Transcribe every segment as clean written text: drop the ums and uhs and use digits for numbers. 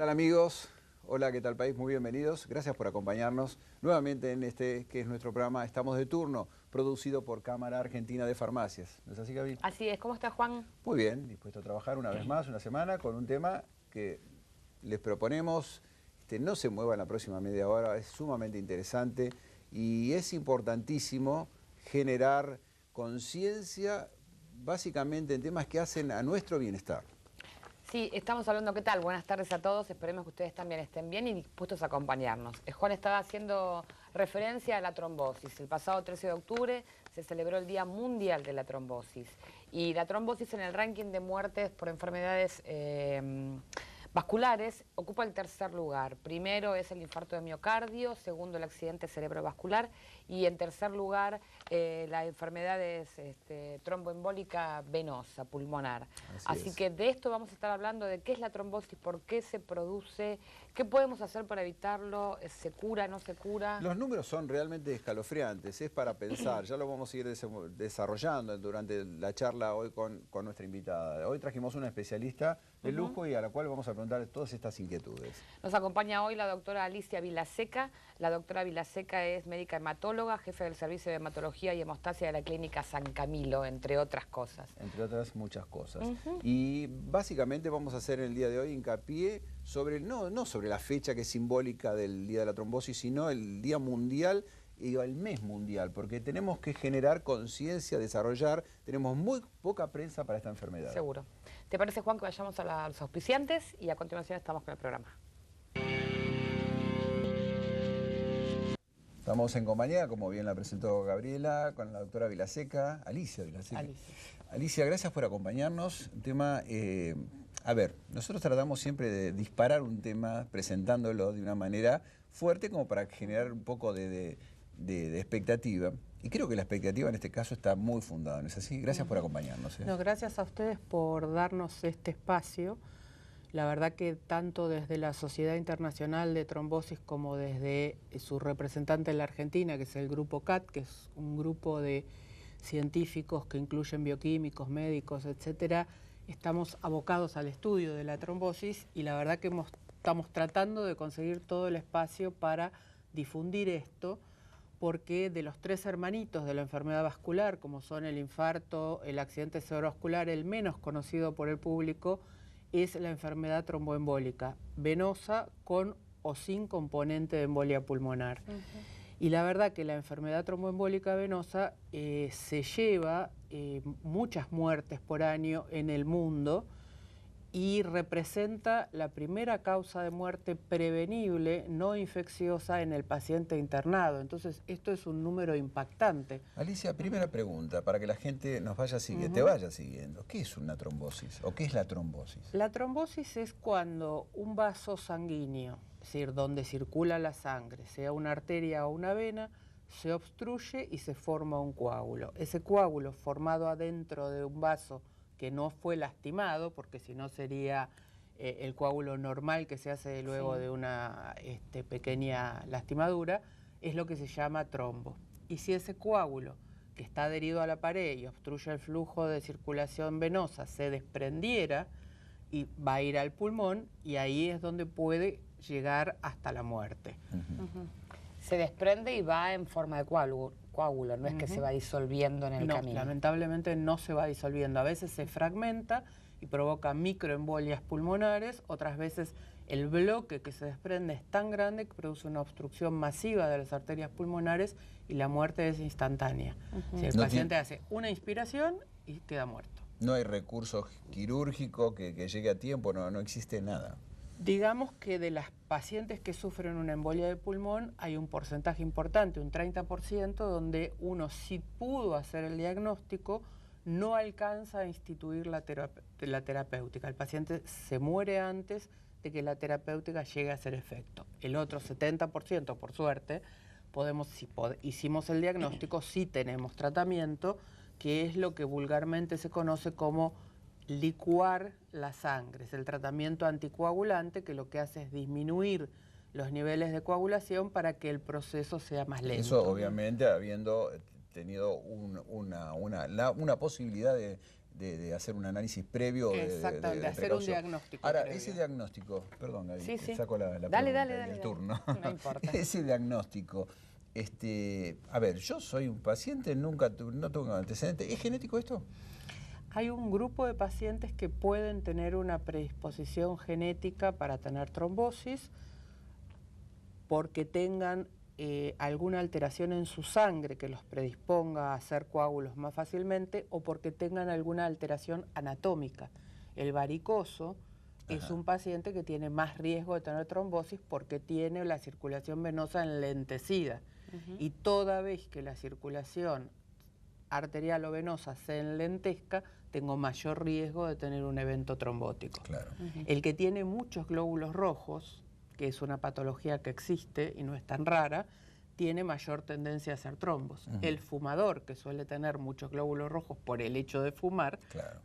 tal amigos? Hola, ¿qué tal país? Muy bienvenidos. Gracias por acompañarnos nuevamente en este que es nuestro programa Estamos de Turno, producido por Cámara Argentina de Farmacias. ¿No es así, Gaby? Así es. ¿Cómo está, Juan? Muy bien, dispuesto a trabajar una vez más, una semana, con un tema que les proponemos. No se mueva en la próxima media hora, es sumamente interesante y es importantísimo generar conciencia básicamente en temas que hacen a nuestro bienestar. Sí, estamos hablando, ¿qué tal? Buenas tardes a todos, esperemos que ustedes también estén bien y dispuestos a acompañarnos. Juan estaba haciendo referencia a la trombosis. El pasado 13 de octubre se celebró el Día Mundial de la Trombosis. Y la trombosis en el ranking de muertes por enfermedades vasculares ocupa el tercer lugar. Primero es el infarto de miocardio, segundo el accidente cerebrovascular y en tercer lugar la enfermedad tromboembólica venosa, pulmonar. Así que de esto vamos a estar hablando, de qué es la trombosis, por qué se produce, qué podemos hacer para evitarlo, se cura, no se cura. Los números son realmente escalofriantes, es para pensar, ya lo vamos a ir desarrollando durante la charla hoy con nuestra invitada. Hoy trajimos una especialista de lujo y a la cual vamos a preguntar todas estas inquietudes. Nos acompaña hoy la doctora Alicia Vilaseca. La doctora Vilaseca es médica hematóloga, jefe del servicio de hematología y hemostasia de la clínica San Camilo, entre otras cosas. Entre otras muchas cosas. Y básicamente vamos a hacer el día de hoy hincapié sobre, no sobre la fecha que es simbólica del Día de la Trombosis, sino el Día Mundial y el mes mundial, porque tenemos que generar conciencia, desarrollar, tenemos muy poca prensa para esta enfermedad. Seguro. ¿Te parece, Juan, que vayamos a los auspiciantes y a continuación estamos con el programa? Estamos en compañía, como bien la presentó Gabriela, con la doctora Vilaseca, Alicia Vilaseca. Alicia, gracias por acompañarnos. Un tema, a ver, nosotros tratamos siempre de disparar un tema presentándolo de una manera fuerte como para generar un poco de expectativa. Y creo que la expectativa en este caso está muy fundada, ¿no es así? Gracias por acompañarnos. No, gracias a ustedes por darnos este espacio. La verdad que tanto desde la Sociedad Internacional de Trombosis como desde su representante en la Argentina, que es el Grupo CAT, que es un grupo de científicos que incluyen bioquímicos, médicos, etcétera, estamos abocados al estudio de la trombosis y la verdad que estamos tratando de conseguir todo el espacio para difundir esto, porque de los tres hermanitos de la enfermedad vascular, como son el infarto, el accidente cerebrovascular, el menos conocido por el público es la enfermedad tromboembólica, venosa con o sin componente de embolia pulmonar. Y la verdad que la enfermedad tromboembólica venosa se lleva muchas muertes por año en el mundo y representa la primera causa de muerte prevenible, no infecciosa, en el paciente internado. Entonces, esto es un número impactante. Alicia, primera pregunta, para que la gente nos vaya siguiendo, te vaya siguiendo. ¿Qué es una trombosis o qué es la trombosis? La trombosis es cuando un vaso sanguíneo, es decir, donde circula la sangre, sea una arteria o una vena, se obstruye y se forma un coágulo. Ese coágulo formado adentro de un vaso que no fue lastimado, porque si no sería el coágulo normal que se hace luego de una pequeña lastimadura, es lo que se llama trombo. Y si ese coágulo, que está adherido a la pared y obstruye el flujo de circulación venosa, se desprendiera, y va a ir al pulmón, y ahí es donde puede llegar hasta la muerte. Se desprende y va en forma de coágulo, no es que se va disolviendo en el camino. Lamentablemente no se va disolviendo. A veces se fragmenta y provoca microembolias pulmonares, otras veces el bloque que se desprende es tan grande que produce una obstrucción masiva de las arterias pulmonares y la muerte es instantánea. Si el paciente hace una inspiración y queda muerto. No hay recurso quirúrgico que llegue a tiempo, no existe nada. Digamos que de las pacientes que sufren una embolia de pulmón hay un porcentaje importante, un 30%, donde uno sí pudo hacer el diagnóstico, no alcanza a instituir la terapéutica. El paciente se muere antes de que la terapéutica llegue a hacer efecto. El otro 70%, por suerte, si hicimos el diagnóstico, sí tenemos tratamiento, que es lo que vulgarmente se conoce como licuar la sangre. Es el tratamiento anticoagulante que lo que hace es disminuir los niveles de coagulación para que el proceso sea más lento. Eso obviamente habiendo tenido una posibilidad de de hacer un análisis previo. Exactamente, de hacer un diagnóstico. Ahora, previo. ese diagnóstico, perdón, Gaby, Sí, sí. saco la Dale, pregunta dale, y dale. el turno. No importa. Ese diagnóstico, a ver, yo soy un paciente, no tengo antecedentes. ¿Es genético esto? Hay un grupo de pacientes que pueden tener una predisposición genética para tener trombosis porque tengan alguna alteración en su sangre que los predisponga a hacer coágulos más fácilmente o porque tengan alguna alteración anatómica. El varicoso es un paciente que tiene más riesgo de tener trombosis porque tiene la circulación venosa enlentecida. Y toda vez que la circulación arterial o venosa se enlentezca, tengo mayor riesgo de tener un evento trombótico. Claro. El que tiene muchos glóbulos rojos, que es una patología que existe y no es tan rara, tiene mayor tendencia a hacer trombos. El fumador, que suele tener muchos glóbulos rojos por el hecho de fumar,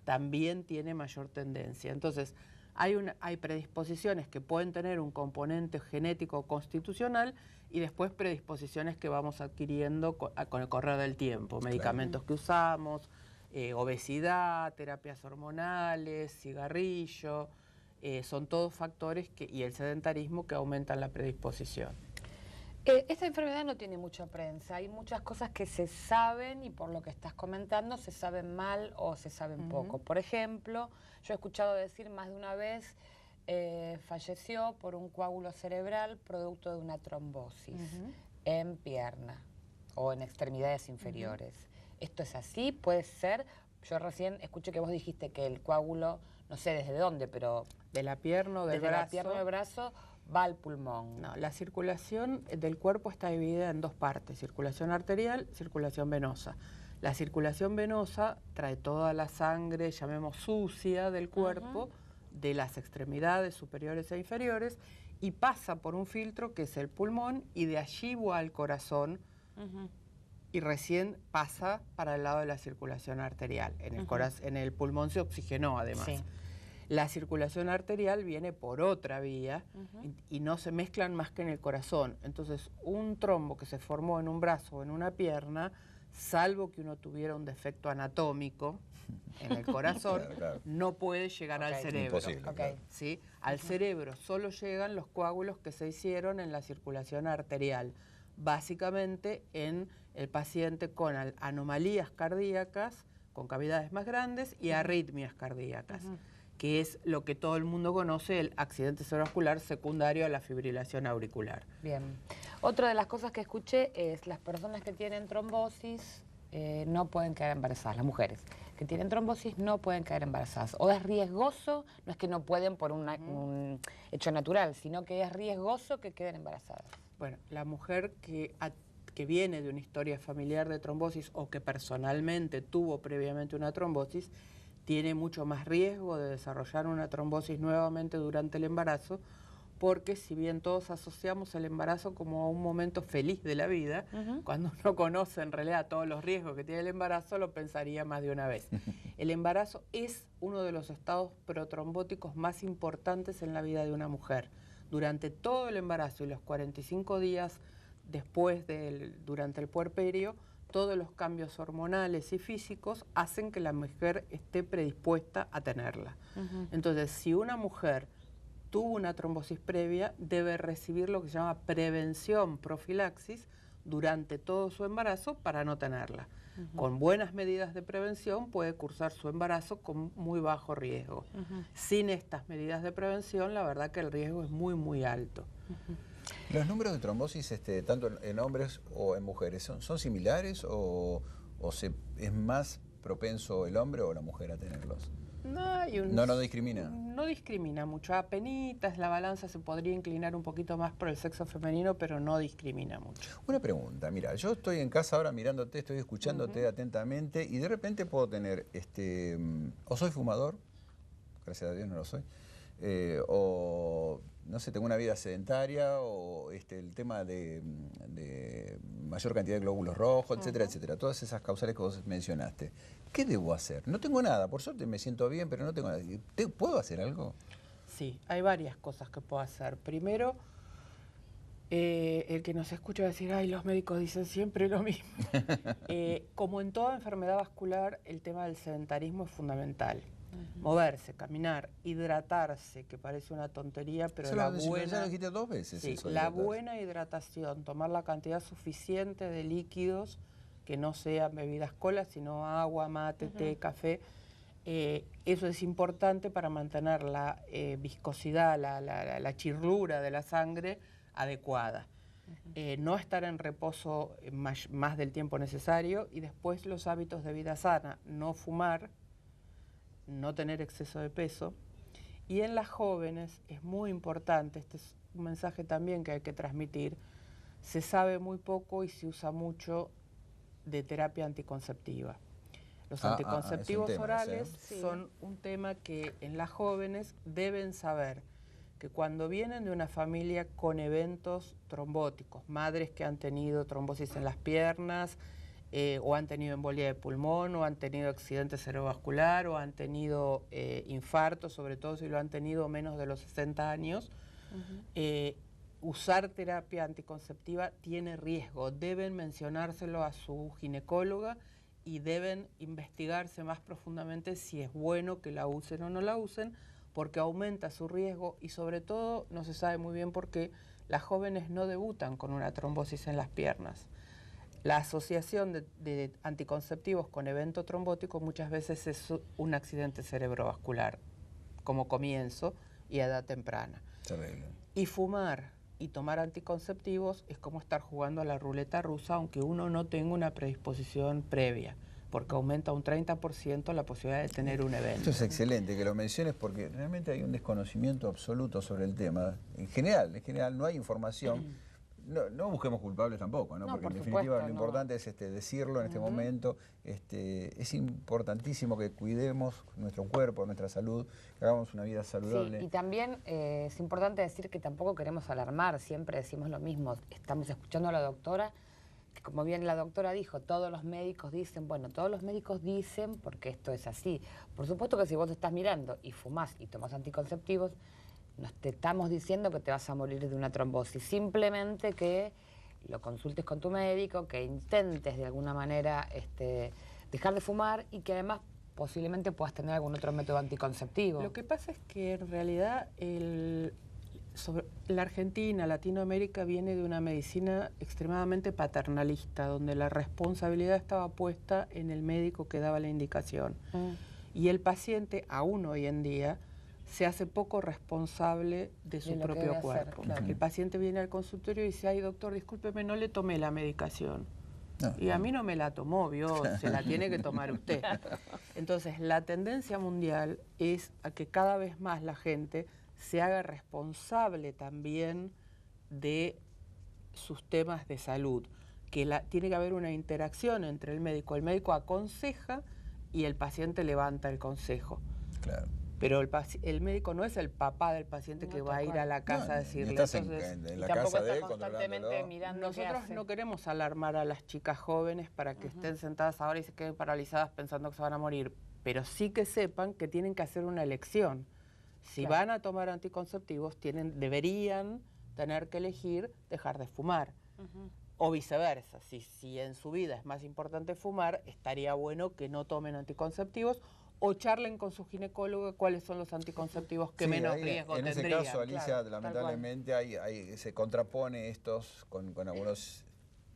también tiene mayor tendencia. Entonces, hay predisposiciones que pueden tener un componente genético constitucional y después predisposiciones que vamos adquiriendo con el correr del tiempo, medicamentos que usamos, obesidad, terapias hormonales, cigarrillo, son todos factores y el sedentarismo que aumentan la predisposición. Esta enfermedad no tiene mucha prensa, hay muchas cosas que se saben y por lo que estás comentando se saben mal o se saben poco. Por ejemplo, yo he escuchado decir más de una vez, falleció por un coágulo cerebral producto de una trombosis en pierna o en extremidades inferiores. ¿Esto es así? ¿Puede ser? Yo recién escuché que vos dijiste que el coágulo, no sé desde dónde, pero... De la pierna o del desde brazo. la pierna o del brazo va al pulmón. No, la circulación del cuerpo está dividida en dos partes, circulación arterial, circulación venosa. La circulación venosa trae toda la sangre, llamemos sucia, del cuerpo, de las extremidades superiores e inferiores, y pasa por un filtro que es el pulmón, y de allí va al corazón, y recién pasa para el lado de la circulación arterial. En el pulmón se oxigenó además. Sí. La circulación arterial viene por otra vía y no se mezclan más que en el corazón. Entonces, un trombo que se formó en un brazo o en una pierna, salvo que uno tuviera un defecto anatómico en el corazón, no puede llegar al cerebro. Imposible, ¿Sí? Al cerebro solo llegan los coágulos que se hicieron en la circulación arterial, básicamente en el paciente con anomalías cardíacas, con cavidades más grandes y arritmias cardíacas. Que es lo que todo el mundo conoce, el accidente cerebrovascular secundario a la fibrilación auricular. Bien. Otra de las cosas que escuché es las personas que tienen trombosis no pueden quedar embarazadas, las mujeres que tienen trombosis no pueden quedar embarazadas. O es riesgoso, no es que no pueden por un hecho natural, sino que es riesgoso que queden embarazadas. Bueno, la mujer que viene de una historia familiar de trombosis o que personalmente tuvo previamente una trombosis, tiene mucho más riesgo de desarrollar una trombosis nuevamente durante el embarazo, porque si bien todos asociamos el embarazo como a un momento feliz de la vida, cuando uno conoce en realidad todos los riesgos que tiene el embarazo, lo pensaría más de una vez. El embarazo es uno de los estados protrombóticos más importantes en la vida de una mujer. Durante todo el embarazo y los 45 días después durante el puerperio, todos los cambios hormonales y físicos hacen que la mujer esté predispuesta a tenerla. Entonces, si una mujer tuvo una trombosis previa, debe recibir lo que se llama prevención, profilaxis, durante todo su embarazo para no tenerla. Con buenas medidas de prevención puede cursar su embarazo con muy bajo riesgo. Sin estas medidas de prevención, la verdad que el riesgo es muy, muy alto. ¿Los números de trombosis, tanto en hombres o en mujeres, son similares o es más propenso el hombre o la mujer a tenerlos? No discrimina. No discrimina mucho. Apenitas la balanza se podría inclinar un poquito más por el sexo femenino, pero no discrimina mucho. Una pregunta, mira, yo estoy en casa ahora mirándote, estoy escuchándote atentamente y de repente puedo tener, o soy fumador, gracias a Dios no lo soy, o no sé, tengo una vida sedentaria o el tema de mayor cantidad de glóbulos rojos, etcétera, etcétera. Todas esas causales que vos mencionaste. ¿Qué debo hacer? No tengo nada, por suerte me siento bien, pero no tengo nada. ¿Puedo hacer algo? Sí, hay varias cosas que puedo hacer. Primero, el que nos escucha decir, ay, los médicos dicen siempre lo mismo. Como en toda enfermedad vascular, el tema del sedentarismo es fundamental. Moverse, caminar, hidratarse, que parece una tontería, pero ya la lo dijiste 2 veces. Sí, la buena hidratación, tomar la cantidad suficiente de líquidos, que no sean bebidas colas, sino agua, mate, té, café. Eso es importante para mantener la viscosidad, la chirlura de la sangre adecuada. No estar en reposo más del tiempo necesario, y después los hábitos de vida sana, no fumar, no tener exceso de peso. Y en las jóvenes es muy importante, este es un mensaje también que hay que transmitir, se sabe muy poco y se usa mucho de terapia anticonceptiva. Los anticonceptivos orales son un tema que en las jóvenes deben saber que cuando vienen de una familia con eventos trombóticos, madres que han tenido trombosis en las piernas, o han tenido embolia de pulmón, o han tenido accidente cerebrovascular, o han tenido infarto, sobre todo si lo han tenido menos de los 60 años, usar terapia anticonceptiva tiene riesgo. Deben mencionárselo a su ginecóloga y deben investigarse más profundamente si es bueno que la usen o no la usen, porque aumenta su riesgo, y sobre todo no se sabe muy bien por qué las jóvenes no debutan con una trombosis en las piernas. La asociación de anticonceptivos con evento trombótico muchas veces es un accidente cerebrovascular como comienzo y a edad temprana. Y fumar y tomar anticonceptivos es como estar jugando a la ruleta rusa, aunque uno no tenga una predisposición previa, porque aumenta un 30% la posibilidad de tener un evento. Esto es excelente que lo menciones, porque realmente hay un desconocimiento absoluto sobre el tema. En general no hay información. No busquemos culpables tampoco, ¿no? Porque en definitiva lo importante es decirlo en este momento. Es importantísimo que cuidemos nuestro cuerpo, nuestra salud, que hagamos una vida saludable. Sí, y también es importante decir que tampoco queremos alarmar, siempre decimos lo mismo. Estamos escuchando a la doctora, que como bien la doctora dijo, todos los médicos dicen, bueno, todos los médicos dicen porque esto es así. Por supuesto que si vos estás mirando y fumás y tomás anticonceptivos, no te estamos diciendo que te vas a morir de una trombosis, simplemente que lo consultes con tu médico, que intentes de alguna manera dejar de fumar, y que además posiblemente puedas tener algún otro método anticonceptivo. Lo que pasa es que en realidad la Argentina, Latinoamérica, viene de una medicina extremadamente paternalista, donde la responsabilidad estaba puesta en el médico que daba la indicación. Y el paciente, aún hoy en día, se hace poco responsable de su propio cuerpo. El paciente viene al consultorio y dice, ay, doctor, discúlpeme, no le tomé la medicación. Y a mí no me la tomó, vio, se la tiene que tomar usted. Entonces, la tendencia mundial es a que cada vez más la gente se haga responsable también de sus temas de salud, que tiene que haber una interacción entre el médico. El médico aconseja y el paciente levanta el consejo. Claro. Pero el médico no es el papá del paciente que va a ir a la casa a decirle. En la casa de él, constantemente mirando. Nosotros no queremos alarmar a las chicas jóvenes para que estén sentadas ahora y se queden paralizadas pensando que se van a morir, pero sí que sepan que tienen que hacer una elección. Si van a tomar anticonceptivos, deberían tener que elegir dejar de fumar. O viceversa, si en su vida es más importante fumar, estaría bueno que no tomen anticonceptivos, o charlen con su ginecólogo cuáles son los anticonceptivos que menos riesgo tendrían. En ese caso, Alicia, lamentablemente se contrapone estos con algunos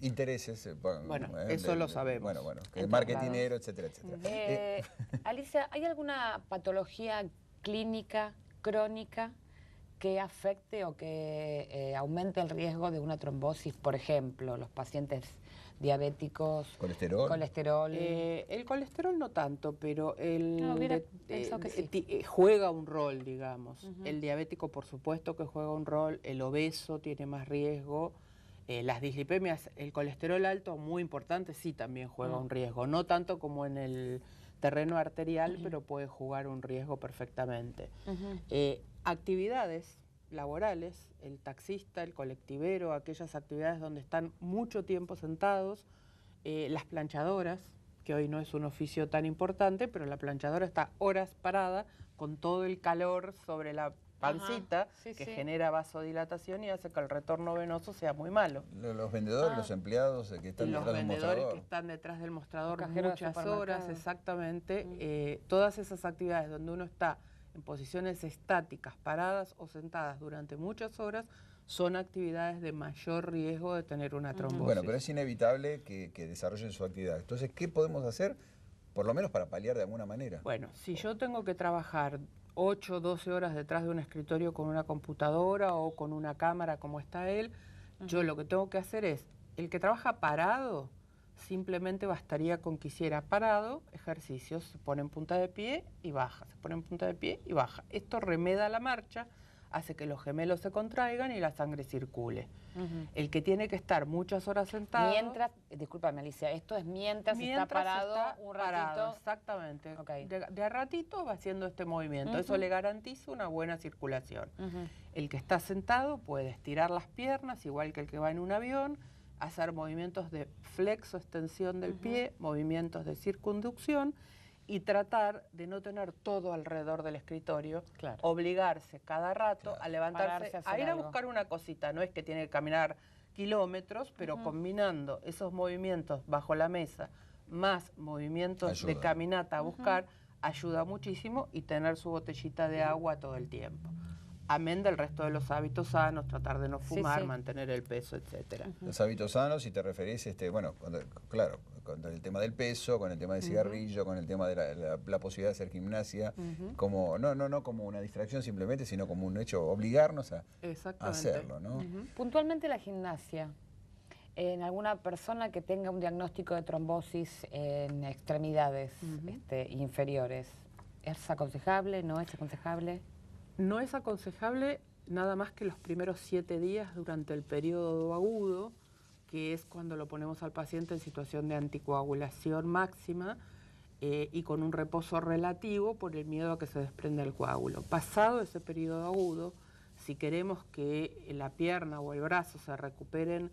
intereses. Bueno, eso lo sabemos. Bueno, el marketinero, etcétera, etcétera. Alicia, ¿hay alguna patología clínica, crónica, que afecte o que aumente el riesgo de una trombosis? Por ejemplo, los pacientes diabéticos, colesterol. El colesterol no tanto, pero sí. Juega un rol, digamos. El diabético, por supuesto que juega un rol, el obeso tiene más riesgo, las dislipemias, el colesterol alto, muy importante, sí también juega un riesgo, no tanto como en el terreno arterial, pero puede jugar un riesgo perfectamente. Actividades laborales, el taxista, el colectivero, aquellas actividades donde están mucho tiempo sentados, las planchadoras, que hoy no es un oficio tan importante, pero la planchadora está horas parada con todo el calor sobre la pancita, sí, que sí. genera vasodilatación y hace que el retorno venoso sea muy malo. Los vendedores, los empleados que están Los detrás del vendedores mostrador. que están detrás del mostrador Los cajeros de muchas horas, supermercado. exactamente. Todas esas actividades donde uno está en posiciones estáticas, paradas o sentadas durante muchas horas, son actividades de mayor riesgo de tener una trombosis. Bueno, pero es inevitable que desarrollen su actividad. Entonces, ¿qué podemos hacer, por lo menos para paliar de alguna manera? Bueno, si yo tengo que trabajar 8 o 12 horas detrás de un escritorio con una computadora o con una cámara como está él, yo lo que tengo que hacer es, el que trabaja parado, simplemente bastaría con que hiciera parado ejercicios, se pone en punta de pie y baja, se pone en punta de pie y baja. Esto remeda la marcha, hace que los gemelos se contraigan y la sangre circule. El que tiene que estar muchas horas sentado... Mientras, discúlpame Alicia, esto es mientras está parado un ratito. Parado, exactamente. Okay. De a ratito va haciendo este movimiento. Eso le garantiza una buena circulación. El que está sentado puede estirar las piernas, igual que el que va en un avión, hacer movimientos de flexo-extensión del pie, movimientos de circunducción, y tratar de no tener todo alrededor del escritorio, obligarse cada rato a levantarse, a ir a buscar una cosita. No es que tiene que caminar kilómetros, pero combinando esos movimientos bajo la mesa más movimientos de caminata a buscar, ayuda muchísimo, y tener su botellita de agua todo el tiempo. Amén del resto de los hábitos sanos, tratar de no fumar, mantener el peso, etcétera. Los hábitos sanos, si te referís, bueno, claro, con el tema del peso, con el tema del cigarrillo, con el tema de la posibilidad de hacer gimnasia, como no como una distracción simplemente, sino como un hecho, obligarnos a hacerlo, ¿no? Puntualmente la gimnasia. En alguna persona que tenga un diagnóstico de trombosis en extremidades inferiores, ¿es aconsejable? ¿No es aconsejable? No es aconsejable nada más que los primeros 7 días durante el periodo agudo, que es cuando lo ponemos al paciente en situación de anticoagulación máxima y con un reposo relativo por el miedo a que se desprenda el coágulo. Pasado ese periodo agudo, si queremos que la pierna o el brazo se recuperen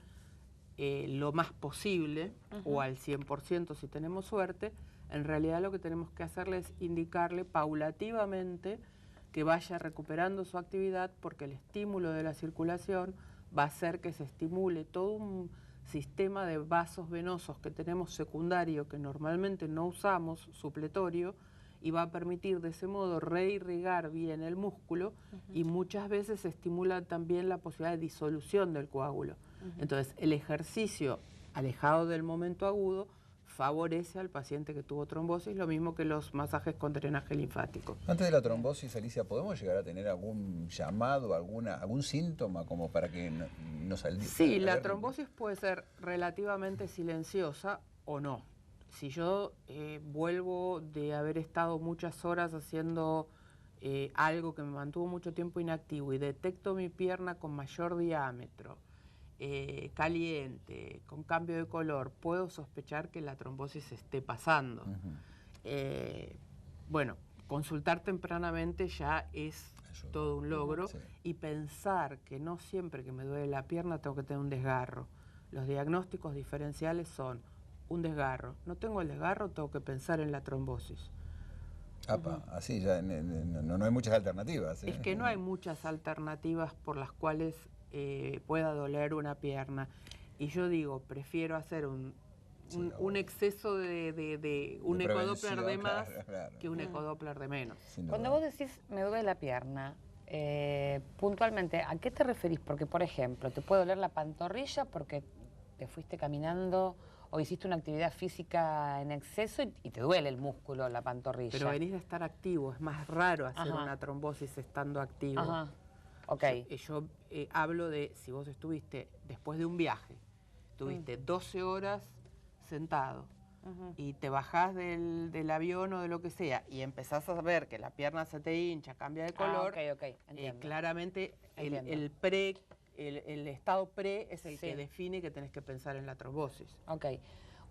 lo más posible, o al 100% si tenemos suerte, en realidad lo que tenemos que hacerle es indicarle paulativamente que vaya recuperando su actividad, porque el estímulo de la circulación va a hacer que se estimule todo un sistema de vasos venosos que tenemos secundario, que normalmente no usamos, supletorio, y va a permitir de ese modo reirrigar bien el músculo, y muchas veces se estimula también la posibilidad de disolución del coágulo. Entonces, el ejercicio alejado del momento agudo favorece al paciente que tuvo trombosis, lo mismo que los masajes con drenaje linfático. Antes de la trombosis, Alicia, ¿podemos llegar a tener algún llamado, algún síntoma como para que nos alerten? Sí, la trombosis puede ser relativamente silenciosa o no. Si yo vuelvo de haber estado muchas horas haciendo algo que me mantuvo mucho tiempo inactivo y detecto mi pierna con mayor diámetro, caliente, con cambio de color, puedo sospechar que la trombosis esté pasando. Bueno, consultar tempranamente ya es todo un logro, y pensar que no siempre que me duele la pierna tengo que tener un desgarro. Los diagnósticos diferenciales son un desgarro. No tengo el desgarro, tengo que pensar en la trombosis. Así ya no hay muchas alternativas. Es que no hay muchas alternativas por las cuales pueda doler una pierna. Y yo digo, prefiero hacer un exceso de un ecodoppler de más que un ecodoppler de menos. Cuando vos decís me duele la pierna, puntualmente, ¿a qué te referís? Porque, por ejemplo, te puede doler la pantorrilla porque te fuiste caminando o hiciste una actividad física en exceso y te duele el músculo, la pantorrilla. Pero venís de estar activo, es más raro hacer una trombosis estando activo. Yo hablo de si vos estuviste después de un viaje, estuviste 12 horas sentado y te bajás del avión o de lo que sea y empezás a ver que la pierna se te hincha, cambia de color, claramente el estado pre es el que define que tenés que pensar en la trombosis.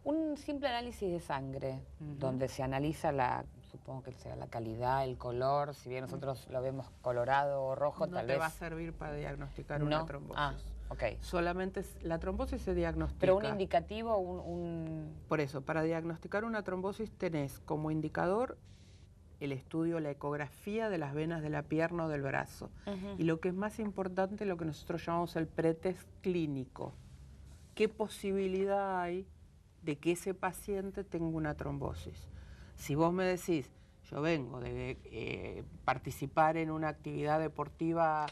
Un simple análisis de sangre, donde se analiza supongo que sea la calidad, el color, si bien nosotros lo vemos colorado o rojo, tal vez... No te va a servir para diagnosticar una trombosis. Solamente la trombosis se diagnostica. Pero un indicativo, Por eso, para diagnosticar una trombosis tenés como indicador el estudio, la ecografía de las venas de la pierna o del brazo. Y lo que es más importante, lo que nosotros llamamos el pretest clínico. ¿Qué posibilidad hay de que ese paciente tenga una trombosis? Si vos me decís, yo vengo de participar en una actividad deportiva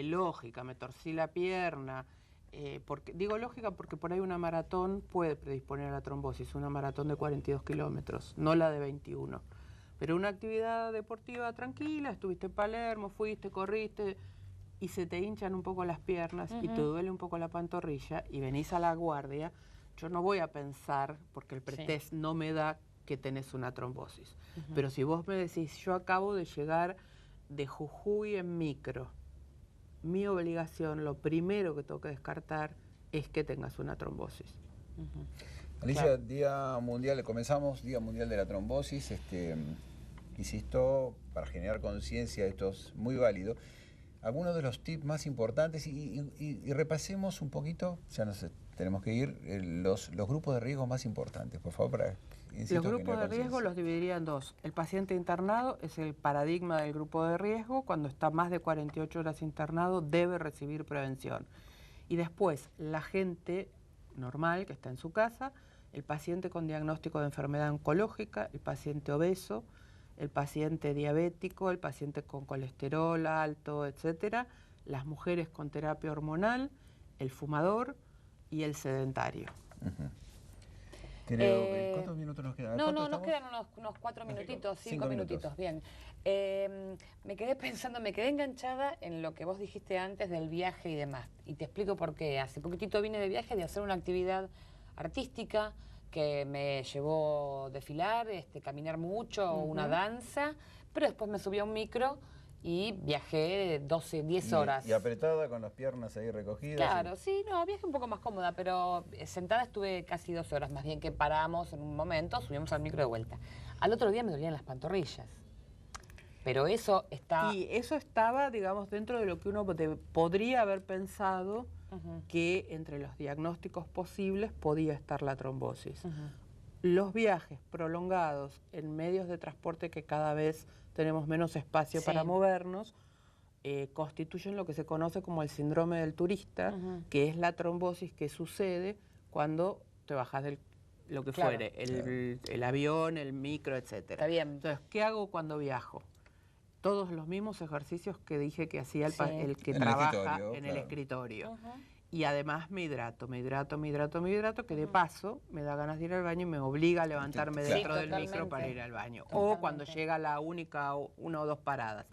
lógica, me torcí la pierna, digo lógica porque por ahí una maratón puede predisponer a la trombosis, una maratón de 42 kilómetros, no la de 21. Pero una actividad deportiva tranquila, estuviste en Palermo, fuiste, corriste y se te hinchan un poco las piernas y te duele un poco la pantorrilla y venís a la guardia, yo no voy a pensar, porque el pretest no me da que tenés una trombosis. Pero si vos me decís, yo acabo de llegar de Jujuy en micro, mi obligación, lo primero que tengo que descartar es que tengas una trombosis. Alicia, Día Mundial, comenzamos Día Mundial de la Trombosis, insisto, para generar conciencia, esto es muy válido. Algunos de los tips más importantes y repasemos un poquito, ya nos tenemos que ir, los grupos de riesgo más importantes, por favor, para... Los grupos de riesgo los dividiría en dos. El paciente internado es el paradigma del grupo de riesgo. Cuando está más de 48 horas internado debe recibir prevención. Y después la gente normal que está en su casa, el paciente con diagnóstico de enfermedad oncológica, el paciente obeso, el paciente diabético, el paciente con colesterol alto, etcétera, las mujeres con terapia hormonal, el fumador y el sedentario. Creo, ¿cuántos minutos nos quedan? No, nos quedan unos 4 minutitos, 5 minutitos. Bien. Me quedé enganchada en lo que vos dijiste antes del viaje y demás. Y te explico por qué. Hace poquitito vine de viaje de hacer una actividad artística que me llevó a desfilar, caminar mucho, una danza, pero después me subí a un micro y viajé 10 horas. Y apretada con las piernas ahí recogidas. Claro, sí, viajé un poco más cómoda, pero sentada estuve casi 2 horas, más bien que paramos en un momento, subimos al micro de vuelta. Al otro día me dolían las pantorrillas. Pero eso está... Y eso estaba, digamos, dentro de lo que uno podría haber pensado que entre los diagnósticos posibles podía estar la trombosis. Los viajes prolongados en medios de transporte que cada vez tenemos menos espacio para movernos, constituyen lo que se conoce como el síndrome del turista, que es la trombosis que sucede cuando te bajas del lo que fuere, el avión, el micro, etcétera. Está bien. Entonces, ¿qué hago cuando viajo? Todos los mismos ejercicios que dije que hacía el que trabaja en el escritorio. Y además me hidrato, que de paso me da ganas de ir al baño y me obliga a levantarme dentro del micro para ir al baño. O cuando llega la única 1 o 2 paradas.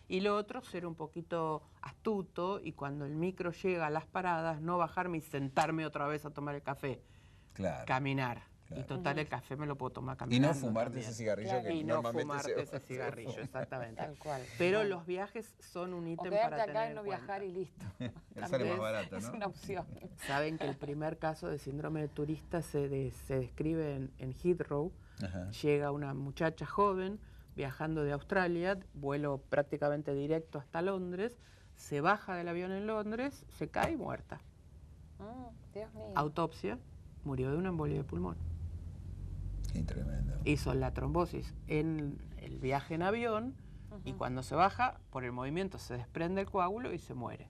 Y lo otro, ser un poquito astuto y cuando el micro llega a las paradas, no bajarme y sentarme otra vez a tomar el café. Caminar. Y total, el café me lo puedo tomar caminando. Y no fumarte ese cigarrillo que y normalmente no fumarte ese cigarrillo, exactamente. Tal cual. Pero los viajes son un ítem para tener acá y en no cuenta. viajar y listo. Sale más barato, ¿no? Es una opción. Saben que el primer caso de síndrome de turista se describe en Heathrow. Llega una muchacha joven viajando de Australia, vuelo prácticamente directo hasta Londres, se baja del avión en Londres, se cae muerta. Dios mío. Autopsia, murió de una embolia de pulmón. Qué tremendo. Hizo la trombosis en el viaje en avión y cuando se baja, por el movimiento se desprende el coágulo y se muere.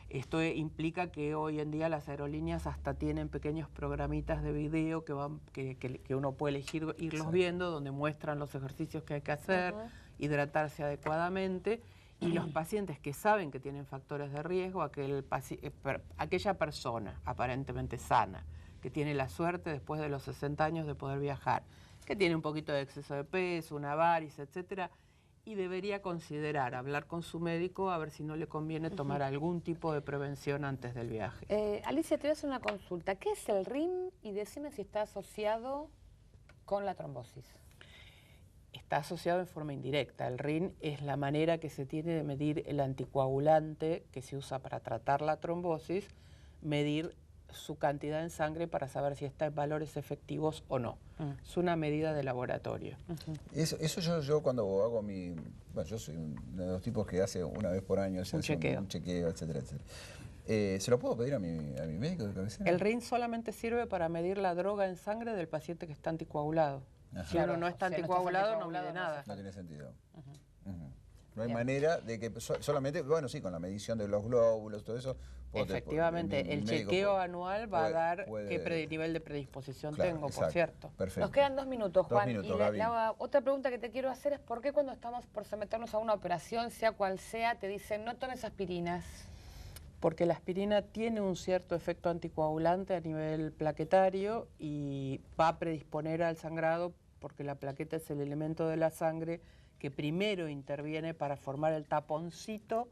Esto implica que hoy en día las aerolíneas hasta tienen pequeños programitas de video que uno puede elegir irlos viendo, donde muestran los ejercicios que hay que hacer, hidratarse adecuadamente, y los pacientes que saben que tienen factores de riesgo, aquella persona aparentemente sana, que tiene la suerte después de los 60 años de poder viajar, que tiene un poquito de exceso de peso, una varices, etcétera, y debería considerar hablar con su médico a ver si no le conviene tomar algún tipo de prevención antes del viaje. Alicia, te voy a hacer una consulta. ¿Qué es el RIN? Y decime si está asociado con la trombosis. Está asociado en forma indirecta. El RIN es la manera que se tiene de medir el anticoagulante que se usa para tratar la trombosis, medir su cantidad en sangre para saber si está en valores efectivos o no. Es una medida de laboratorio. Eso yo cuando hago mi... Bueno, yo soy uno de los tipos que hace una vez por año un chequeo, etcétera, etcétera. ¿Se lo puedo pedir a mi médico de cabecera? El RIN solamente sirve para medir la droga en sangre del paciente que está anticoagulado. Si uno no está anticoagulado, no mide nada. No tiene sentido. No hay manera de que solamente, bueno, sí, con la medición de los glóbulos, todo eso. Efectivamente, el chequeo anual va a dar qué nivel de predisposición tengo, por cierto. Perfecto. Nos quedan 2 minutos, Juan. 2 minutos, Gaby. Otra pregunta que te quiero hacer es ¿por qué cuando estamos por someternos a una operación, sea cual sea, te dicen no tomes aspirinas? Porque la aspirina tiene un cierto efecto anticoagulante a nivel plaquetario y va a predisponer al sangrado porque la plaqueta es el elemento de la sangre que primero interviene para formar el taponcito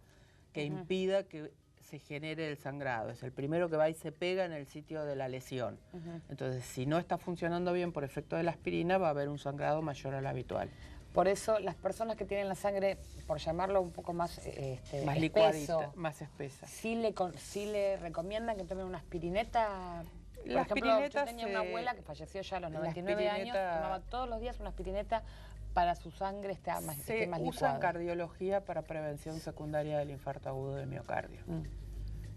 que impida que se genere el sangrado. Es el primero que va y se pega en el sitio de la lesión. Entonces, si no está funcionando bien por efecto de la aspirina, va a haber un sangrado mayor al habitual. Por eso, las personas que tienen la sangre, por llamarlo un poco más más licuadita, más espesa. ¿Sí le recomiendan que tomen una aspirineta? Por ejemplo, yo tenía una abuela que falleció ya a los 99 años, tomaba todos los días una aspirineta para su sangre esté más licuada. Se usa en cardiología para prevención secundaria del infarto agudo de miocardio.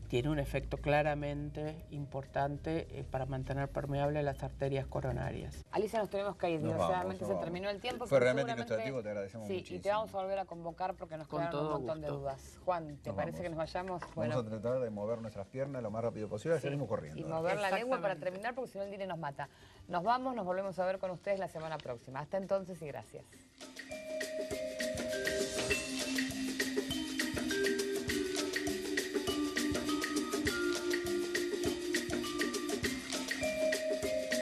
Tiene un efecto claramente importante para mantener permeables las arterias coronarias. Alicia, nos tenemos que ir. Desgraciadamente se terminó el tiempo. Fue realmente ilustrativo, te agradecemos muchísimo. Sí, y te vamos a volver a convocar porque nos quedaron un montón de dudas. Juan, ¿te parece que nos vayamos? Vamos a tratar de mover nuestras piernas lo más rápido posible, salimos corriendo. Y mover la lengua para terminar, porque si no el dire nos mata. Nos vamos, nos volvemos a ver con ustedes la semana próxima. Hasta entonces y gracias.